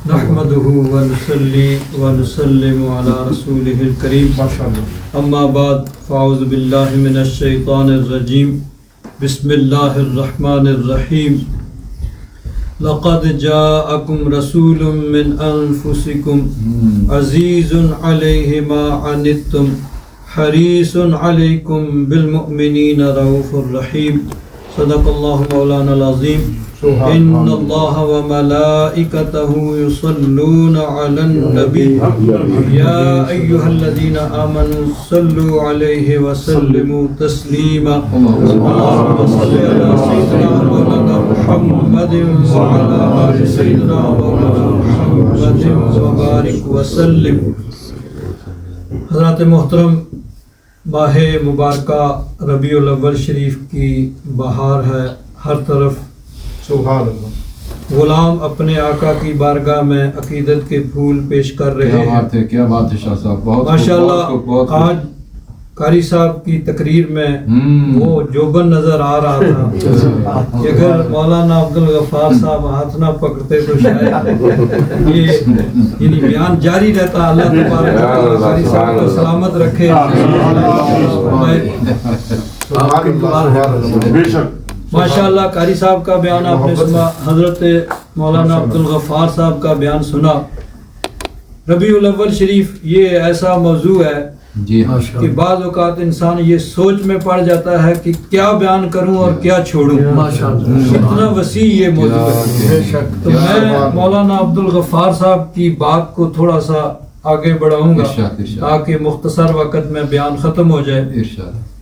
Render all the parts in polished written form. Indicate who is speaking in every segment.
Speaker 1: نحمده ونصلي ونسلم على رسوله الكريم اما بعد فاعوذ بالله من الشيطان الرجيم بسم الله الرحمن الرحيم لقد جاءكم رسول من انفسكم عزيز عليه ما عنتم حريص عليكم بالمؤمنين رؤوف رحيم صدق الله مولانا العظيم ان الله وملائكته يصلون على النبي يا ايها الذين امنوا صلوا عليه وسلموا تسليما اللهم صل على سيدنا مولانا محمد وعلى ال سيدنا مولانا محمد وبارك وسلم. حضرات محترم، ماہ مبارکہ ربیع الاول شریف کی بہار ہے. ہر طرف
Speaker 2: سبحان اللہ
Speaker 1: غلام اپنے آقا کی بارگاہ میں عقیدت کے پھول پیش کر رہے ہیں.
Speaker 3: کیا بات ہے شاہ صاحب، بہت
Speaker 1: ماشاء اللہ. آج قاری صاحب کی تقریر میں وہ جوبن نظر آ رہا تھا کہ اگر مولانا عبدالغفار صاحب ہاتھ نہ پکڑتے تو شاید یہ یعنی بیان جاری رہتا. اللہ تبارک و تعالیٰ قاری صاحب کو سلامت رکھے.
Speaker 2: بے شک
Speaker 1: ماشاء اللہ. قاری صاحب کا بیان آپ نے سنا، حضرت مولانا عبدالغفار صاحب کا بیان سنا. ربیع الاول شریف یہ ایسا موضوع ہے
Speaker 3: جی ہاں
Speaker 1: کہ بعض اوقات انسان یہ سوچ میں پڑ جاتا ہے کہ کیا بیان کروں اور کیا چھوڑوں. اتنا وسیع یہ موضوع ہے. تو میں مولانا عبدالغفار صاحب کی بات کو تھوڑا سا آگے بڑھاؤں گا تاکہ مختصر وقت میں بیان ختم ہو جائے.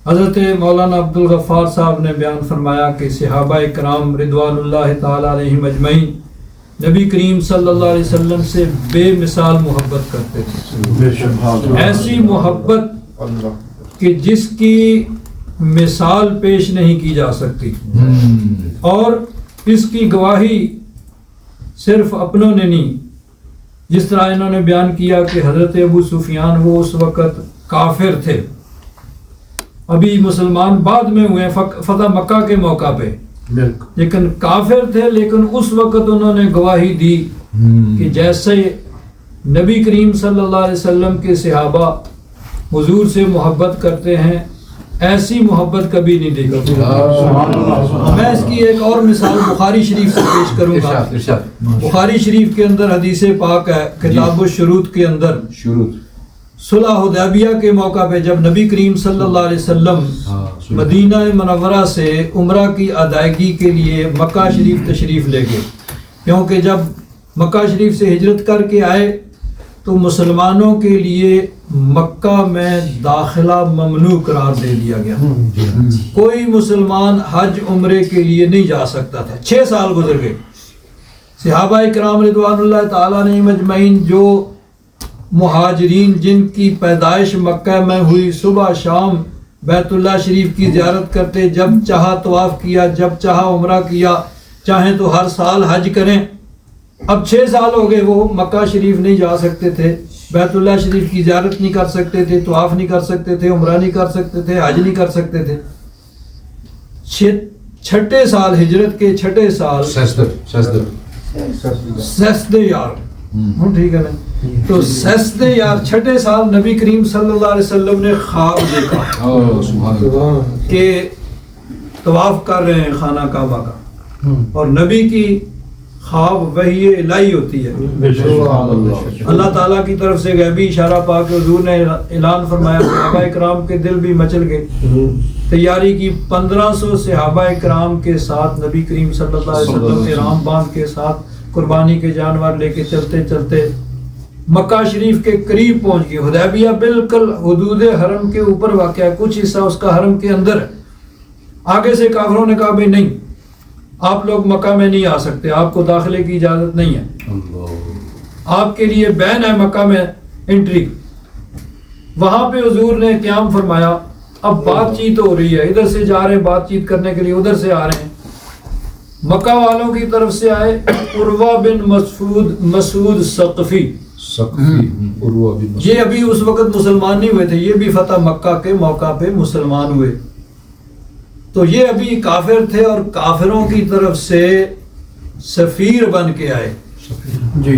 Speaker 1: حضرت مولانا عبدالغفار صاحب نے بیان فرمایا کہ صحابہ کرام رضوان اللہ تعالی علیہم اجمعین نبی کریم صلی اللہ علیہ وسلم سے بے مثال محبت کرتے تھے. ایسی محبت کہ جس کی مثال پیش نہیں کی جا سکتی، اور اس کی گواہی صرف اپنوں نے نہیں. جس طرح انہوں نے بیان کیا کہ حضرت ابو سفیان وہ اس وقت کافر تھے، ابھی مسلمان بعد میں ہوئے فتح مکہ کے موقع پہ، لیکن کافر تھے. لیکن اس وقت انہوں نے گواہی دی کہ جیسے نبی کریم صلی اللہ علیہ وسلم کے صحابہ حضور سے محبت کرتے ہیں ایسی محبت کبھی نہیں دیکھی. میں اس کی ایک اور مثال بخاری شریف سے پیش کروں گا. بخاری شریف کے اندر حدیث پاک ہے کتاب الشروط کے اندر، صلح حدیبیہ کے موقع پہ جب نبی کریم صلی اللہ علیہ وسلم مدینہ منورہ سے عمرہ کی ادائیگی کے لیے مکہ شریف تشریف لے گئے، کیونکہ جب مکہ شریف سے ہجرت کر کے آئے تو مسلمانوں کے لیے مکہ میں داخلہ ممنوع قرار دے دیا گیا. کوئی مسلمان حج عمرے کے لیے نہیں جا سکتا تھا. 6 سال گزر گئے. صحابہ کرام رضوان اللہ تعالیٰ علیہم اجمعین جو مہاجرین جن کی پیدائش مکہ میں ہوئی، صبح شام بیت اللہ شریف کی زیارت کرتے، جب چاہا طواف کیا، جب چاہا عمرہ کیا، چاہیں تو ہر سال حج کریں. اب 6 سال ہو گئے وہ مکہ شریف نہیں جا سکتے تھے، بیت اللہ شریف کی زیارت نہیں کر سکتے تھے، طواف نہیں کر سکتے تھے، عمرہ نہیں کر سکتے تھے، حج نہیں کر سکتے تھے. 6 سال ہجرت کے 6 سال سیسدے یار ٹھیک ہے نا، تو سیسدے یار 6 سال نبی کریم صلی اللہ علیہ وسلم نے خواب دیکھا کہ طواف کر رہے ہیں خانہ کعبہ کا، اور نبی کی خواب وحی الہی ہوتی ہے. اللہ تعالیٰ کی طرف سے غیبی اشارہ پا کے حضور نے اعلان فرمایا. صحابہ کرام کے دل بھی مچل گئے. تیاری کی 1500 صحابہ کرام کے ساتھ نبی کریم صلی اللہ علیہ وسلم احرام باندھ کے ساتھ قربانی کے جانور لے کے چلتے چلتے مکہ شریف کے قریب پہنچ گئے. حدیبیہ بالکل حدود حرم کے اوپر واقع ہے، کچھ حصہ اس کا حرم کے اندر ہے. آگے سے کافروں نے کہا بھائی نہیں، آپ لوگ مکہ میں نہیں آ سکتے، آپ کو داخلے کی اجازت نہیں ہے، آپ کے لیے بین ہے مکہ میں انٹری. وہاں پہ حضور نے قیام فرمایا. اب بات چیت ہو رہی ہے، ادھر سے جا رہے ہیں بات چیت کرنے کے لیے، ادھر سے آ رہے ہیں. مکہ والوں کی طرف سے آئے عروہ بن مسعود ثقفی. یہ ابھی اس وقت مسلمان نہیں ہوئے تھے، یہ بھی فتح مکہ کے موقع پہ مسلمان ہوئے. تو یہ ابھی کافر تھے اور کافروں کی طرف سے سفیر بن کے آئے. جی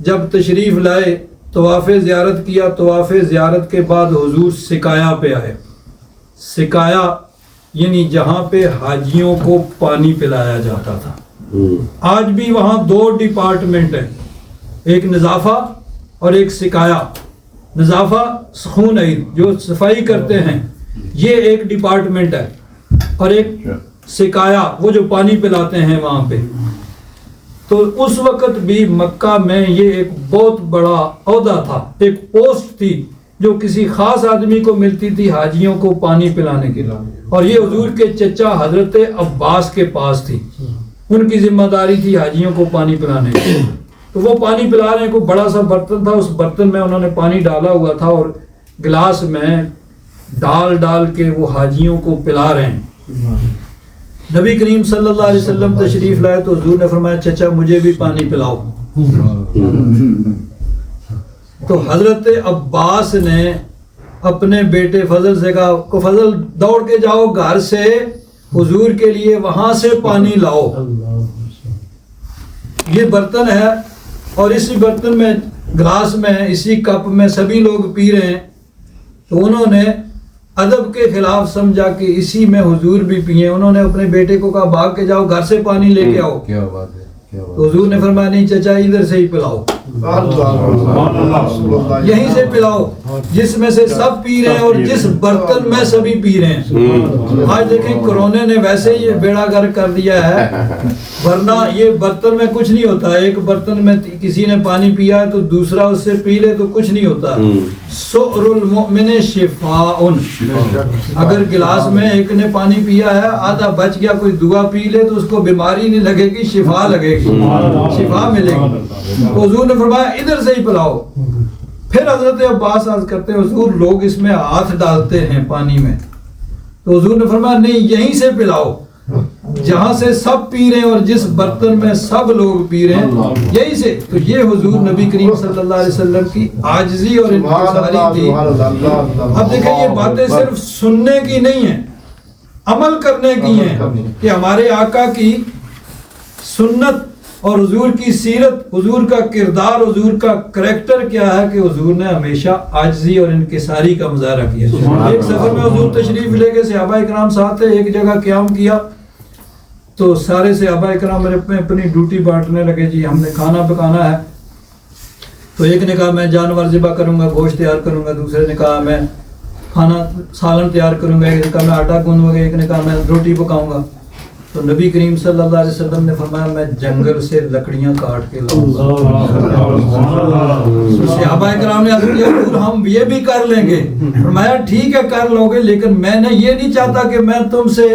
Speaker 1: جب تشریف لائے طواف زیارت کیا. طواف زیارت کے بعد حضور سقایا پہ آئے. سقایا یعنی جہاں پہ حاجیوں کو پانی پلایا جاتا تھا. آج بھی وہاں 2 ڈپارٹمنٹ ہیں, ایک نظافہ اور ایک سقایا. نظافہ سخون عید جو صفائی کرتے ہیں یہ ایک ڈپارٹمنٹ ہے, اور ایک سقایا وہ جو پانی پلاتے ہیں وہاں پہ. تو اس وقت بھی مکہ میں یہ ایک بہت بڑا عہدہ تھا, ایک پوسٹ تھی جو کسی خاص آدمی کو ملتی تھی حاجیوں کو پانی پلانے کے لیے, اور یہ حضور کے چچا حضرت عباس کے پاس تھی. ان کی ذمہ داری تھی حاجیوں کو پانی پلانے کی. تو وہ پانی پلا رہے ہیں, کوئی بڑا سا برتن تھا, اس برتن میں انہوں نے پانی ڈالا ہوا تھا اور گلاس میں ڈال کے وہ حاجیوں کو پلا رہے ہیں. نبی کریم صلی اللہ علیہ وسلم تشریف لائے تو حضور نے فرمایا چچا مجھے بھی پانی پلاؤ. تو حضرت عباس نے اپنے بیٹے فضل سے کہا کو فضل دوڑ کے جاؤ گھر سے حضور کے لیے وہاں سے پانی لاؤ. یہ برتن ہے اور اسی برتن میں گلاس میں اسی کپ میں سبھی لوگ پی رہے ہیں. تو انہوں نے ادب کے خلاف سمجھا کہ اسی میں حضور بھی پیئے. انہوں نے اپنے بیٹے کو کہا بھاگ کے جاؤ گھر سے پانی لے کے آؤ.
Speaker 3: کیا بات ہے.
Speaker 1: تو حضور نے فرمایا نہیں چچا ادھر سے ہی پلاؤ, یہیں سے پلاؤ جس میں سے سب پی رہے ہیں اور جس برتن میں سبھی پی رہے ہیں. آج دیکھیں کرونے نے ویسے یہ بیڑا گرک کر دیا ہے, ورنہ یہ برتن میں کچھ نہیں ہوتا. ایک برتن میں کسی نے پانی پیا ہے تو دوسرا اس سے پی لے تو کچھ نہیں ہوتا. سؤر المؤمن شفاء, اگر گلاس میں ایک نے پانی پیا ہے آدھا بچ گیا کوئی دعا پی لے تو اس کو بیماری نہیں لگے گی, شفا لگے گی, شفا ملے گی. تو حضور نے فرمایا ادھر سے ہی پلاؤ. پھر حضرت عباس عرض کرتے ہیں حضور لوگ اس میں ہاتھ ڈالتے ہیں پانی میں. تو حضور نے فرمایا نہیں یہیں سے پلاؤ جہاں سے سب پی رہے ہیں اور جس برتن میں سب لوگ پی رہے ہیں یہیں سے. تو یہ حضور نبی کریم صلی اللہ علیہ وسلم کی عاجزی اور انکساری تھی. اب دیکھیں یہ باتیں صرف سننے کی نہیں ہیں, عمل کرنے کی ہیں کہ ہمارے آقا کی سنت اور حضور کی سیرت, حضور کا کردار, حضور کا کریکٹر کیا ہے کہ حضور نے ہمیشہ عاجزی اور انکساری کا مظاہرہ کیا. ایک سفر میں حضور تشریف لے کے صحابہ اکرام ساتھ تھے, ایک جگہ قیام کیا تو سارے صحابہ اکرام اپنی ڈیوٹی بانٹنے لگے. جی ہم نے کھانا پکانا ہے. تو ایک نے کہا میں جانور ذبح کروں گا, گوشت تیار کروں گا. دوسرے نے کہا میں کھانا سالن تیار کروں گا. ایک نے کہا میں آٹا گوندوں گا. ایک نے کہا میں روٹی پکاؤں گا. تو نبی کریم صلی اللہ علیہ وسلم نے فرمایا میں جنگل سے لکڑیاں کاٹ کے لاؤں گا. صحابہ کرام نے عرض کیا حضور ہم یہ بھی کر لیں گے. فرمایا ٹھیک ہے کر لو گے, لیکن میں نے یہ نہیں چاہتا کہ میں تم سے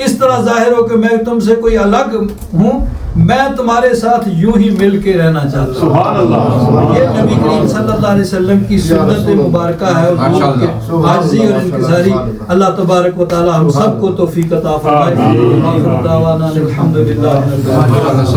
Speaker 1: اس طرح ظاہر ہو کہ میں تم سے کوئی الگ ہوں, میں تمہارے ساتھ یوں ہی مل کے رہنا چاہتا ہوں. یہ نبی کریم صلی اللہ علیہ وسلم کی سنت مبارکہ ہے, عاجزی اور انکساری. اللہ تبارک و تعالی ہم سب کو توفیق عطا فرمائے. الحمدللہ.